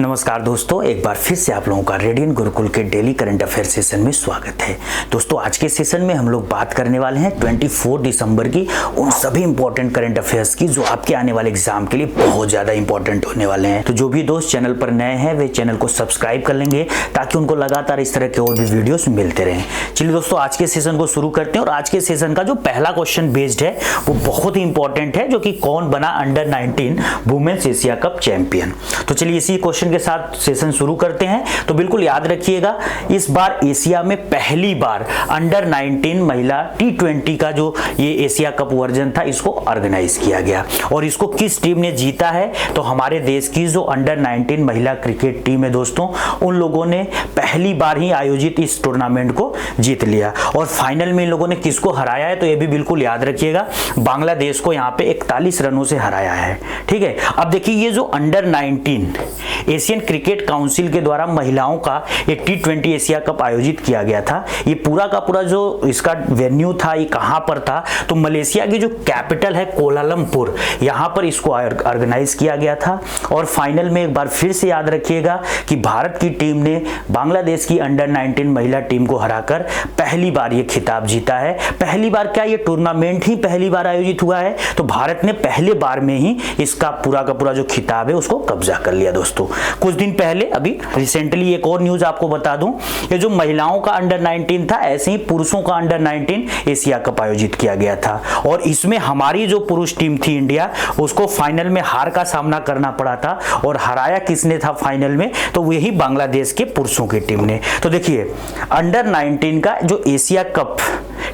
नमस्कार दोस्तों, एक बार फिर से आप लोगों का रेडियन गुरुकुल के डेली करंट अफेयर सेशन में स्वागत है। दोस्तों, आज के सेशन में हम लोग बात करने वाले हैं 24 दिसंबर की उन सभी इंपॉर्टेंट करंट अफेयर्स की जो आपके आने वाले एग्जाम के लिए बहुत ज़्यादा इंपॉर्टेंट होने वाले हैं। तो जो भी दोस्त चैनल पर नए हैं वे चैनल को सब्सक्राइब कर लेंगे ताकि उनको लगातार इस तरह के और भी वीडियोस मिलते रहें। चलिए दोस्तों, आज के सेशन को शुरू करते हैं और आज के सेशन का जो पहला क्वेश्चन बेस्ड है वो बहुत ही इंपॉर्टेंट है, जो कि कौन बना under 19 women's Asia cup champion. तो चलिए इसी क्वेश्चन के साथ सेशन शुरू करते हैं। तो बिल्कुल याद रखिएगा, इस बार एशिया में पहली बार अंडर 19 महिला T20 का जो ये एशिया कप वर्जन था इसको ऑर्गेनाइज किया गया और इसको किस टीम ने जीता है, तो हमारे देश की जो अंडर 19 महिला क्रिकेट टीम है दोस्तों, उन लोगों ने पहली बार ही आयोजित इस टूर्नामेंट को जीत लिया और फाइनल में इन लोगों ने किसको हराया है, तो ये भी बिल्कुल याद रखिएगा, बांग्लादेश को यहाँ पे 41 रनों से हराया है। ठीक है, अब देखिए ये जो अंडर 19 एशियन क्रिकेट काउंसिल के द्वारा महिलाओं का एक T20 एशिया कप आयोजित किया गया था। ये पूरा का पूरा जो इसका वेन्यू था ये कहां पर था, तो मलेशिया की जो कैपिटल है कोलालमपुर, यहां पर इसको ऑर्गेनाइज किया गया था। और फाइनल में एक बार फिर से याद रखिएगा कि भारत की टीम ने बांग्लादेश की अंडर 19 महिला टीम को हराकर पहली बार ये खिताब जीता है। पहली बार क्या, ये टूर्नामेंट ही पहली बार आयोजित हुआ है, तो भारत ने पहले बार में ही इसका पूरा का पूरा जो खिताब है उसको कब्जा कर लिया। दोस्तों, कुछ दिन पहले अभी रिसेंटली एक और न्यूज आपको बता दूं, ये जो महिलाओं का अंडर 19 था, ऐसे ही पुरुषों का अंडर 19 एशिया कप आयोजित किया गया था और इसमें हमारी जो पुरुष टीम थी इंडिया, उसको फाइनल में हार का सामना करना पड़ा था और हराया किसने था फाइनल में, तो वही बांग्लादेश के पुरुषों की टीम ने। तो देखिए अंडर 19 का जो एशिया कप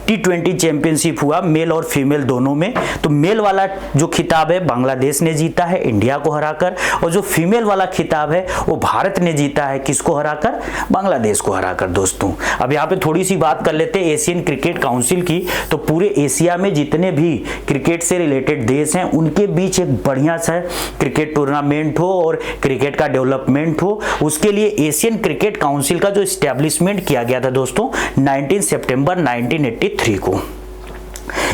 T20 चैंपियनशिप हुआ मेल और फीमेल दोनों में, तो मेल वाला जो खिताब है बांग्लादेश ने जीता है इंडिया को हराकर, और जो फीमेल वाला खिताब है वो भारत ने जीता है किसको हराकर, बांग्लादेश को हराकर। दोस्तों, अब यहाँ पे थोड़ी सी बात कर लेते हैं एशियन क्रिकेट काउंसिल की। तो पूरे एशिया में जितने भी क्रिकेट से रिलेटेड देश हैं उनके बीच एक बढ़िया सा क्रिकेट टूर्नामेंट हो और क्रिकेट का डेवलपमेंट हो, उसके लिए एशियन क्रिकेट काउंसिल का जो इस्टेब्लिशमेंट किया गया था दोस्तों 19 सितंबर 1983 को।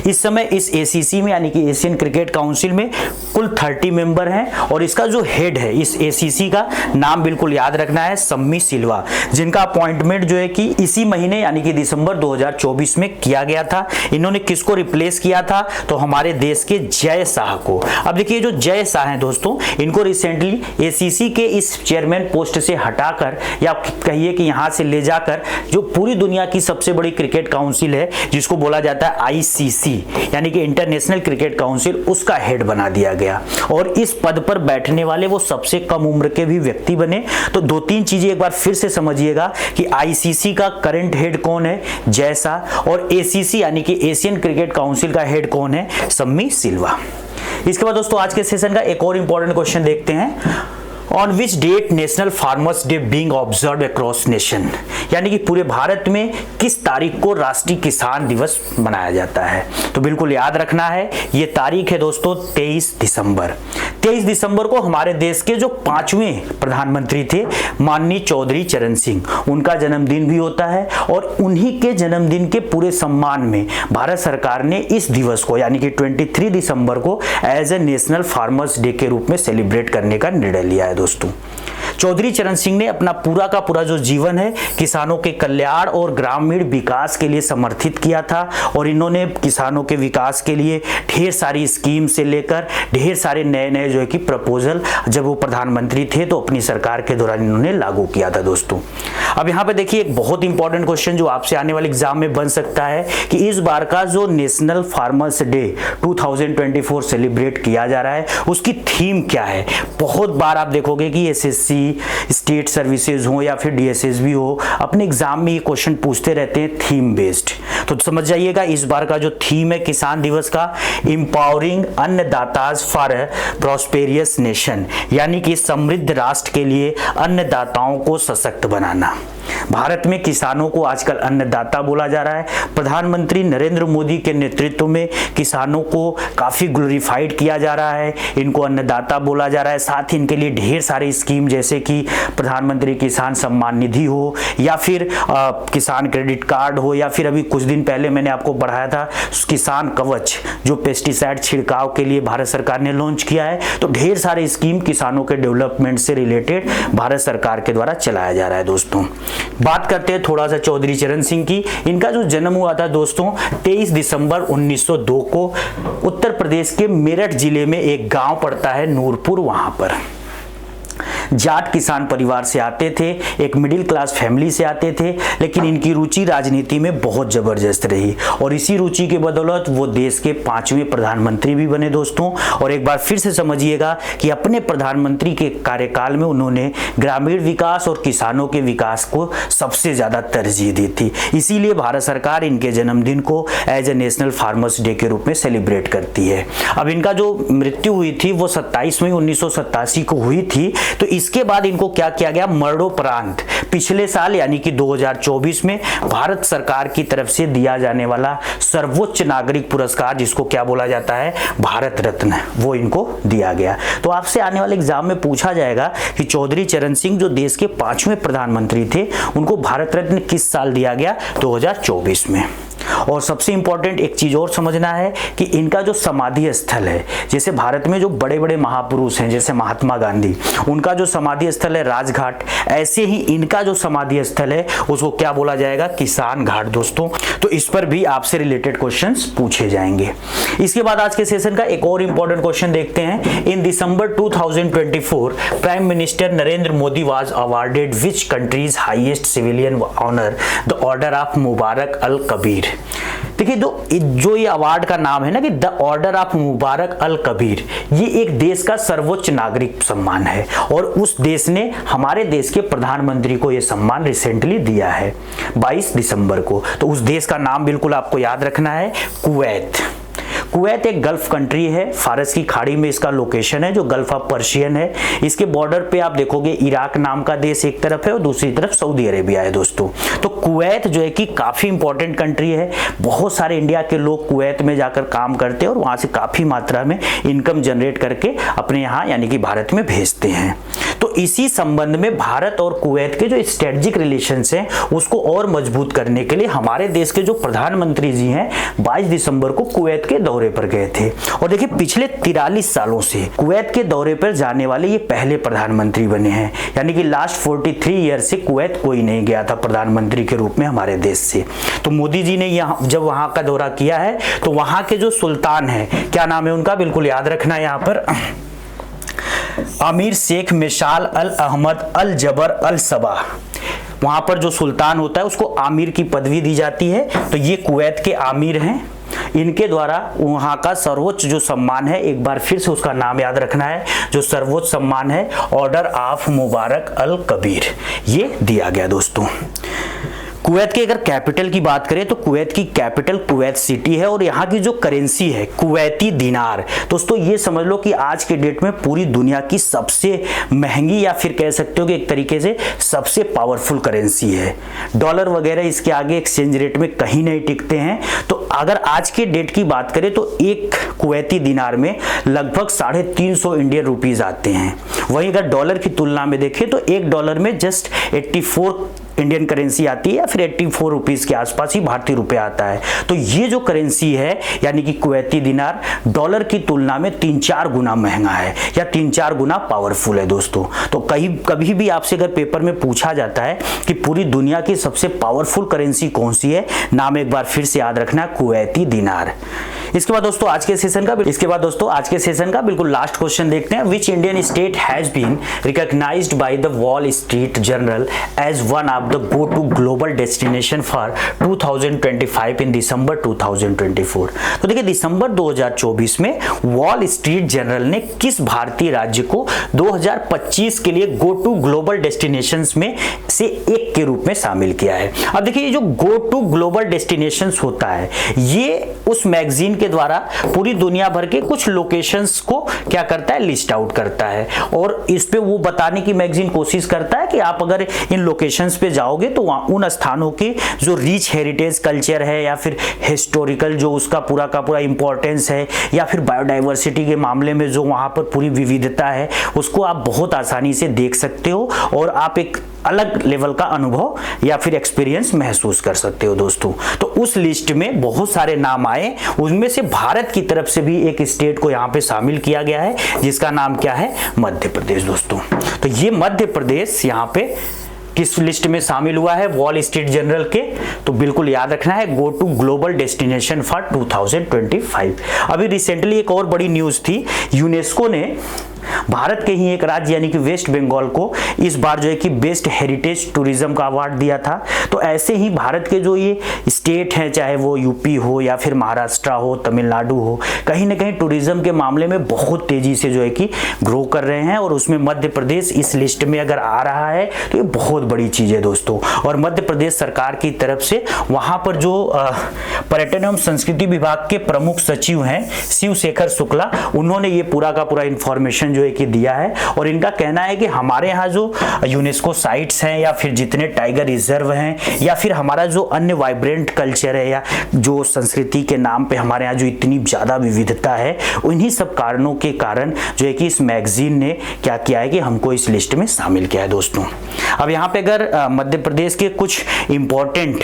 इस समय इस ACC में यानी कि एशियन क्रिकेट काउंसिल में कुल 30 मेंबर हैं और इसका जो हेड है इस ACC का नाम बिल्कुल याद रखना है, सम्मी सिल्वा, जिनका अपॉइंटमेंट जो है कि इसी महीने यानी कि दिसंबर 2024 में किया गया था। इन्होंने किसको रिप्लेस किया था, तो हमारे देश के जय शाह को। अब देखिए जो जय शाह हैं दोस्तों, इनको रिसेंटली ACC के इस चेयरमैन पोस्ट से हटाकर या कहिए कि यहाँ से ले जाकर जो पूरी दुनिया की सबसे बड़ी क्रिकेट काउंसिल है जिसको बोला जाता है ICC यानी कि इंटरनेशनल क्रिकेट काउंसिल, उसका हेड बना दिया गया और इस पद पर बैठने वाले वो सबसे कम उम्र के भी व्यक्ति बने। तो दो तीन चीजें एक बार फिर से समझिएगा कि ICC का करंट हेड कौन है, जय शाह, और ACC यानी कि एशियन क्रिकेट काउंसिल का हेड कौन है, सम्मी सिल्वा। इसके बाद दोस्तों आज के सेशन का एक और इंपॉर्टेंट क्वेश्चन देखते हैं। On which date national farmers day being observed across nation, यानी कि पूरे भारत में किस तारीख को राष्ट्रीय किसान दिवस मनाया जाता है, तो बिल्कुल याद रखना है ये तारीख है दोस्तों 23 दिसंबर। 23 दिसंबर को हमारे देश के जो 5वें प्रधानमंत्री थे माननीय चौधरी चरण सिंह, उनका जन्मदिन भी होता है और उन्हीं के जन्मदिन के पूरे सम्मान में भारत सरकार ने इस दिवस को यानी कि 23 दिसंबर को as a national farmers day के रूप में सेलिब्रेट करने का निर्णय लिया है। दोस्तों, चौधरी चरण सिंह ने अपना पूरा का पूरा जो जीवन है किसानों के कल्याण और ग्रामीण विकास के लिए समर्पित किया था और इन्होंने किसानों के विकास के लिए ढेर सारी स्कीम से लेकर ढेर सारे नए नए जो है कि प्रपोजल जब वो प्रधानमंत्री थे तो अपनी सरकार के दौरान इन्होंने लागू किया था। दोस्तों, अब यहाँ पे देखिए एक बहुत इंपॉर्टेंट क्वेश्चन जो आपसे आने वाले एग्जाम में बन सकता है कि इस बार का जो नेशनल फार्मर्स डे 2024 सेलिब्रेट किया जा रहा है उसकी थीम क्या है। बहुत बार आप देखोगे कि SSC स्टेट सर्विसेज हो या फिर DSSB हो, अपने एग्जाम में ये क्वेश्चन पूछते रहते हैं थीम बेस्ड। तो समझ जाइएगा इस बार का जो थीम है किसान दिवस का, एम्पावरिंग अन्नदाताज फॉर प्रॉस्पेरियस नेशन, यानी कि समृद्ध राष्ट्र के लिए अन्नदाताओं को सशक्त बनाना। भारत में किसानों को आजकल अन्नदाता बोला जा रहा है। प्रधानमंत्री नरेंद्र मोदी के नेतृत्व में किसानों को काफ़ी ग्लोरीफाइड किया जा रहा है, इनको अन्नदाता बोला जा रहा है। साथ ही इनके लिए ढेर सारी स्कीम जैसे कि प्रधानमंत्री किसान सम्मान निधि हो या फिर किसान क्रेडिट कार्ड हो, या फिर अभी कुछ दिन पहले मैंने आपको बढ़ाया था किसान कवच, जो पेस्टिसाइड छिड़काव के लिए भारत सरकार ने लॉन्च किया है। तो ढेर सारे स्कीम किसानों के डेवलपमेंट से रिलेटेड भारत सरकार के द्वारा चलाया जा रहा है। दोस्तों बात करते हैं थोड़ा सा चौधरी चरण सिंह की। इनका जो जन्म हुआ था दोस्तों 23 दिसंबर 1902 को उत्तर प्रदेश के मेरठ जिले में एक गांव पड़ता है नूरपुर, वहां पर जाट किसान परिवार से आते थे, एक मिडिल क्लास फैमिली से आते थे, लेकिन इनकी रुचि राजनीति में बहुत जबरदस्त रही और इसी रुचि के बदौलत वो देश के 5वें प्रधानमंत्री भी बने दोस्तों। और एक बार फिर से समझिएगा कि अपने प्रधानमंत्री के कार्यकाल में उन्होंने ग्रामीण विकास और किसानों के विकास को सबसे ज्यादा तरजीह दी थी। इसीलिए भारत सरकार इनके जन्मदिन को as a national farmers day के रूप में सेलिब्रेट करती है। अब इनका जो मृत्यु हुई थी वो 27 मई 1987 को हुई थी। तो इसके बाद इनको क्या किया गया, मरणोपरांत पिछले साल यानी कि 2024 में भारत सरकार की तरफ से दिया जाने वाला सर्वोच्च नागरिक पुरस्कार, जिसको क्या बोला जाता है, भारत रत्न, वो इनको दिया गया। तो आपसे आने वाले एग्जाम में पूछा जाएगा कि चौधरी चरण सिंह जो देश के 5वें प्रधानमंत्री थे, उनको भारत रत्न किस साल दिया गया, 2024 में। और सबसे इंपॉर्टेंट एक चीज और समझना है कि इनका जो समाधि स्थल है, जैसे भारत में जो बड़े बड़े महापुरुष हैं जैसे महात्मा गांधी, उनका जो समाधि स्थल है राजघाट, ऐसे ही इनका जो समाधि स्थल है उसको क्या बोला जाएगा, किसान घाट दोस्तों। तो इस पर भी आपसे रिलेटेड क्वेश्चंस पूछे जाएंगे। इसके बाद आज के सेशन का एक और इंपॉर्टेंट क्वेश्चन देखते हैं। In December 2024 prime minister Narendra Modi was awarded which country's highest civilian honour the order of Mubarak al Kabeer. देखिए जो ये अवार्ड का नाम है ना कि the order of Mubarak al Kabeer, ये एक देश का सर्वोच्च नागरिक सम्मान है और उस देश ने हमारे देश के प्रधानमंत्री को ये सम्मान रिसेंटली दिया है 22 दिसंबर को। तो उस देश का नाम बिल्कुल आपको याद रखना है, कुवैत। कुवैत एक गल्फ कंट्री है, फारस की खाड़ी में इसका लोकेशन है जो गल्फ ऑफ पर्शियन है। इसके बॉर्डर पे आप देखोगे इराक नाम का देश एक तरफ है और दूसरी तरफ सऊदी अरेबिया है दोस्तों। तो कुवैत जो है कि काफ़ी इंपॉर्टेंट कंट्री है, बहुत सारे इंडिया के लोग कुवैत में जाकर काम करते हैं और वहाँ से काफ़ी मात्रा में इनकम जनरेट करके अपने यहाँ यानी कि भारत में भेजते हैं। तो इसी संबंध में भारत और कुवैत के जो स्ट्रेटेजिक रिलेशंस हैं उसको और मजबूत करने के लिए हमारे देश के जो प्रधानमंत्री जी हैं 22 दिसंबर को कुवैत के दौरे पर गए थे। और देखिए पिछले 43 सालों से कुवैत के दौरे पर जाने वाले ये पहले प्रधानमंत्री बने हैं, यानी कि लास्ट 43 ईयर से कुवैत कोई नहीं गया था प्रधानमंत्री के रूप में हमारे देश से। तो मोदी जी ने यहाँ जब वहाँ का दौरा किया है तो वहाँ के जो सुल्तान है, क्या नाम है उनका, बिल्कुल याद रखना है यहाँ पर, अमीर शेख मिशाल अल अहमद अल जबर अल सबा। वहां पर जो सुल्तान होता है उसको आमिर की पदवी दी जाती है। तो ये कुवैत के आमिर हैं, इनके द्वारा वहां का सर्वोच्च जो सम्मान है, एक बार फिर से उसका नाम याद रखना है, जो सर्वोच्च सम्मान है order of Mubarak al Kabeer, ये दिया गया दोस्तों। कुवैत के अगर कैपिटल की बात करें तो कुवैत की कैपिटल कुवैत सिटी है और यहाँ की जो करेंसी है कुवैती दिनार। दोस्तों ये समझ लो कि आज के डेट में पूरी दुनिया की सबसे महंगी या फिर कह सकते हो कि एक तरीके से सबसे पावरफुल करेंसी है। डॉलर वगैरह इसके आगे एक्सचेंज रेट में कहीं नहीं टिकते हैं। तो अगर आज के डेट की बात करें तो एक कुवैती दिनार में लगभग 350 इंडियन रुपीज आते हैं। वहीं अगर डॉलर की तुलना में देखें तो एक डॉलर में जस्ट 84 इंडियन करेंसी आती है या फिर 84 रुपीस के आसपास ही भारतीय रुपए आता है। तो ये जो करेंसी है यानी कि कुवैती दिनार डॉलर की तुलना में 3-4 गुना महंगा है या 3-4 गुना पावरफुल है दोस्तों। तो कभी भी आपसे अगर पेपर में पूछा जाता है कि पूरी दुनिया की सबसे पावरफुल करेंसी कौन सी है, नाम एक बार फिर से याद रखना, कुवैती दिनार। इसके बाद दोस्तों आज के सेशन का बिल्कुल लास्ट क्वेश्चन देखते हैं। Which Indian state has been recognized by the Wall Street Journal as one of the go to global destination for 2025 in December 2024। तो देखिए दिसंबर 2024 में वॉल स्ट्रीट जर्नल ने किस भारतीय राज्य को 2025 के लिए गो टू ग्लोबल डेस्टिनेशंस में से एक के रूप में शामिल किया है। अब देखिए ये जो गो टू ग्लोबल डेस्टिनेशंस होता है ये उस मैगजीन के द्वारा पूरी दुनिया भर के कुछ लोकेशंस को क्या करता है, लिस्ट आउट करता है और इस पे वो बताने की मैगजीन कोशिश करता है कि आप अगर इन लोकेशंस पे जाओगे तो उन स्थानों की जो रिच हेरिटेज कल्चर है या फिर हिस्टोरिकल जो उसका पूरा का पूरा इंपॉर्टेंस है या फिर बायोडाइवर्सिटी के मामले में जो वहाँ पर पूरी विविधता है उसको आप बहुत आसानी से देख सकते हो और आप एक अलग लेवल का अनुभव या फिर एक्सपीरियंस महसूस कर सकते हो दोस्तों। तो उस लिस्ट में बहुत सारे नाम आए, उनमें से भारत की तरफ से भी एक स्टेट को यहाँ पे शामिल किया गया है जिसका नाम क्या है, मध्य प्रदेश दोस्तों। तो ये मध्य प्रदेश यहाँ पे किस लिस्ट में शामिल हुआ है, वॉल स्ट्रीट जर्नल के, तो बिल्कुल याद रखना है, go to global destination for 2025। अभी रिसेंटली एक और बड़ी न्यूज थी, यूनेस्को ने भारत के ही एक राज्य यानी कि वेस्ट बंगाल को इस बार जो है कि बेस्ट हेरिटेज टूरिज्म का अवार्ड दिया था। तो ऐसे ही भारत के जो ये स्टेट हैं, चाहे वो यूपी हो या फिर महाराष्ट्र हो, तमिलनाडु हो, कहीं ना कहीं टूरिज्म के मामले में बहुत तेजी से जो है कि ग्रो कर रहे हैं और उसमें मध्य प्रदेश इस लिस्ट में अगर आ रहा है तो ये बहुत बड़ी चीज है दोस्तों। और मध्य प्रदेश सरकार की तरफ से वहां पर जो पर्यटन एवं संस्कृति विभाग के प्रमुख सचिव हैं शिव शेखर शुक्ला, उन्होंने ये पूरा का पूरा इंफॉर्मेशन जो है कि दिया है और इनका कहना है कि हमारे यहाँ जो यूनेस्को साइट्स हैं या फिर जितने टाइगर रिजर्व हैं या फिर हमारा जो अन्य वाइब्रेंट कल्चर है या जो संस्कृति के नाम पे हमारे यहाँ जो इतनी ज्यादा विविधता है, उन्हीं सब कारणों के कारण जो है कि इस मैगजीन ने क्या किया है कि हमको इस लिस्ट में शामिल किया है दोस्तों। अब यहाँ पे अगर मध्य प्रदेश के कुछ इंपॉर्टेंट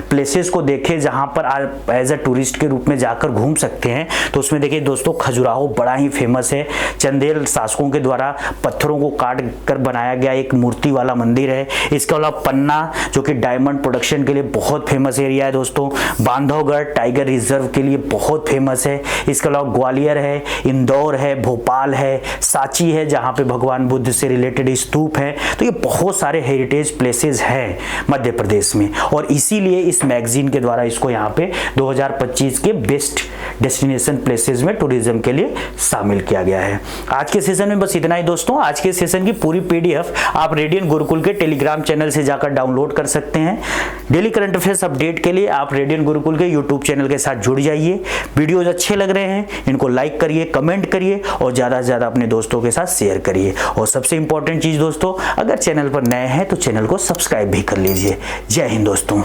प्लेसेस को देखें जहां पर आप एज अ टूरिस्ट के रूप में जाकर घूम सकते हैं, तो उसमें देखिए दोस्तों खजुराहो बड़ा ही फेमस है। चंदेल शासकों के द्वारा पत्थरों को काट कर बनाया गया एक मूर्ति वाला मंदिर है। इसके अलावा पन्ना जो कि डायमंड प्रोडक्शन के लिए बहुत फेमस एरिया है दोस्तों। बांधवगढ़ टाइगर रिजर्व के लिए बहुत फेमस है। इसके अलावा ग्वालियर है, इंदौर है, भोपाल है, सांची है जहाँ पे भगवान बुद्ध से रिलेटेड स्तूप है। तो ये बहुत सारे हेरिटेज प्लेसेस हैं मध्य प्रदेश में और इसीलिए इस मैगजीन के द्वारा इसको यहाँ पे 2025 के बेस्ट डेस्टिनेशन प्लेसेस में टूरिज्म के लिए शामिल किया गया है। आज के सेशन में बस इतना ही दोस्तों। आज के सेशन की पूरी पीडीएफ आप रेडियन गुरुकुल के टेलीग्राम चैनल से जाकर डाउनलोड कर सकते हैं। डेली करंट अफेयर्स अपडेट के लिए आप रेडियन गुरुकुल के यूट्यूब चैनल के साथ जुड़ जाइए। वीडियोज अच्छे लग रहे हैं, इनको लाइक करिए, कमेंट करिए और ज्यादा से ज्यादा अपने दोस्तों के साथ शेयर करिए। और सबसे इंपॉर्टेंट चीज दोस्तों, अगर चैनल पर नए हैं तो चैनल को सब्सक्राइब भी कर लीजिए। जय हिंद दोस्तों।